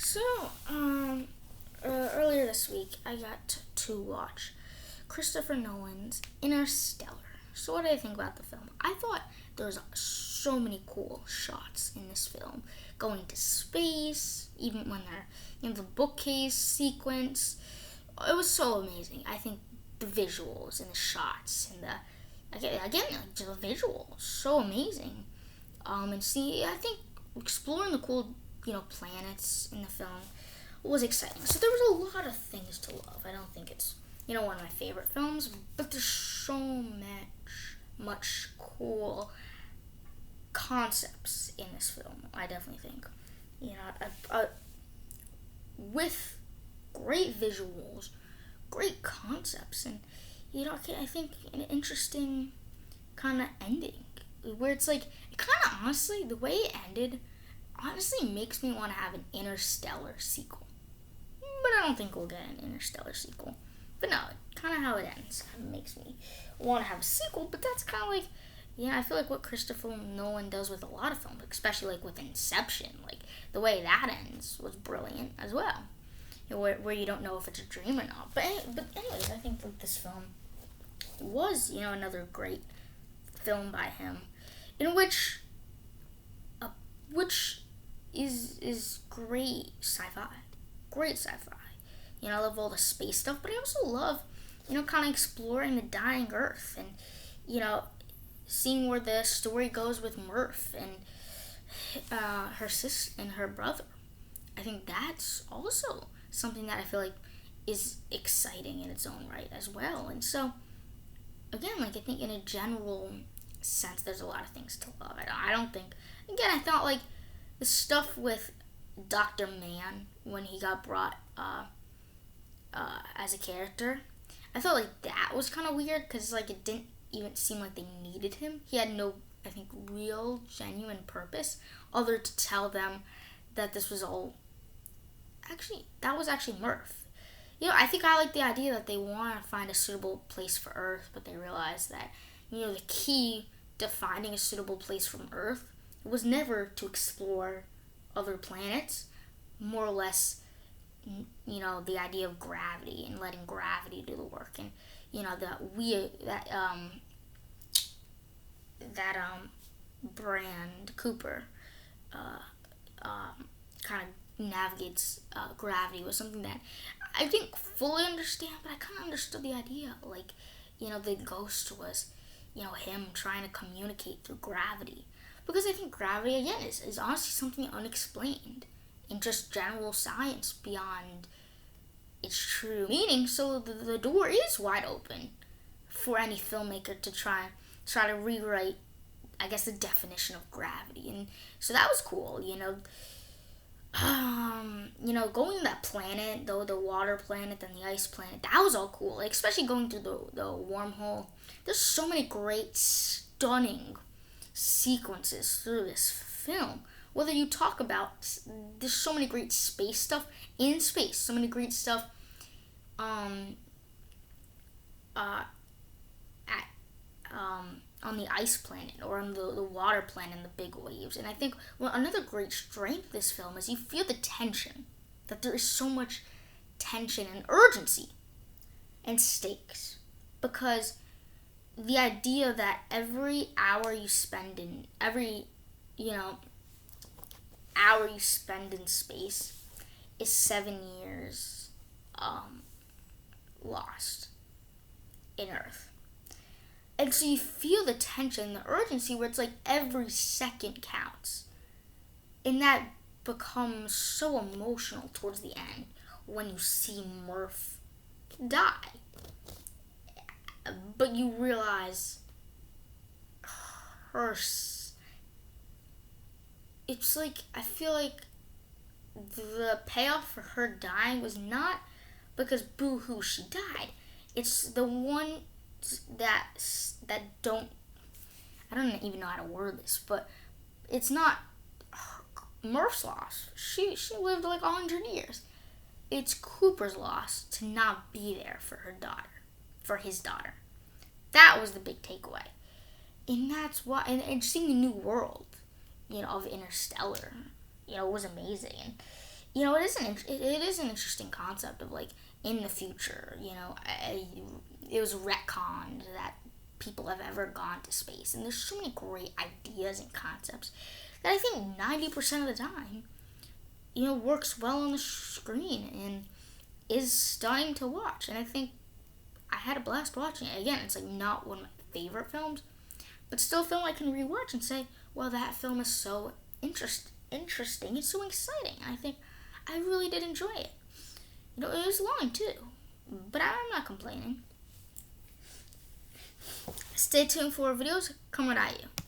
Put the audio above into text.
So, earlier this week, I got to watch Christopher Nolan's Interstellar. So, what did I think about the film? I thought there was so many cool shots in this film, going to space, even when they're in the bookcase sequence. It was so amazing. I think the visuals and the shots and the visuals so amazing. And see, I think exploring the cool, planets in the film was exciting. So there was a lot of things to love. I don't think it's, one of my favorite films, but there's so much cool concepts in this film. I definitely think, with great visuals, great concepts, and I think an interesting kind of ending where it's like it kind of honestly the way it ended honestly makes me want to have an Interstellar sequel. But I don't think we'll get an Interstellar sequel. But no, kind of how it ends kind of makes me want to have a sequel. But that's kind of like, I feel like what Christopher Nolan does with a lot of films, especially like with Inception, like the way that ends was brilliant as well. Where you don't know if it's a dream or not. But anyways, I think that this film was, another great film by him, in which is great sci-fi. Great sci-fi. I love all the space stuff, but I also love, kind of exploring the dying Earth and, seeing where the story goes with Murph and her sister and her brother. I think that's also something that I feel like is exciting in its own right as well. And so, again, like I think in a general sense, there's a lot of things to love. I don't think. Again, I thought like the stuff with Dr. Mann when he got brought as a character, I felt like that was kind of weird because like it didn't even seem like they needed him. He had no, I think, real genuine purpose other to tell them that this was all that was actually Murph. I think I like the idea that they want to find a suitable place for Earth, but they realize that, the key to finding a suitable place from Earth was never to explore other planets, more or less, the idea of gravity and letting gravity do the work, and, Brand Cooper, kind of navigates gravity was something that I didn't fully understand, but I kind of understood the idea. Like, the ghost was, him trying to communicate through gravity. Because I think gravity, again, is honestly something unexplained in just general science beyond its true meaning. So the door is wide open for any filmmaker to try to rewrite, I guess, the definition of gravity. And so that was cool, going to that planet, though the water planet, then the ice planet, that was all cool. Like, especially going through the wormhole. There's so many great, stunning sequences through this film. Whether you talk about, there's so many great space stuff in space, so many great stuff on the ice planet or on the water planet and the big waves. And I think another great strength of this film is you feel the tension, that there is so much tension and urgency and stakes, because the idea that every hour you spend in space is 7 years lost in Earth. And so you feel the tension, the urgency, where it's like every second counts. And that becomes so emotional towards the end when you see Murph die. But you realize it's like, I feel like the payoff for her dying was not because boo-hoo, she died. It's the one that don't, I don't even know how to word this, but it's not Murph's loss. She lived like 100 years. It's Cooper's loss to not be there for his daughter. That was the big takeaway. And that's why, and seeing the new world, of Interstellar, was amazing. it is an interesting concept of like in the future. It was retconned that people have ever gone to space, and there's so many great ideas and concepts that I think 90% of the time, works well on the screen and is stunning to watch. And I think I had a blast watching it. Again, it's like not one of my favorite films, but still a film I can rewatch and say, well, that film is so interesting. It's so exciting. I think I really did enjoy it. It was long too, but I'm not complaining. Stay tuned for videos coming at you.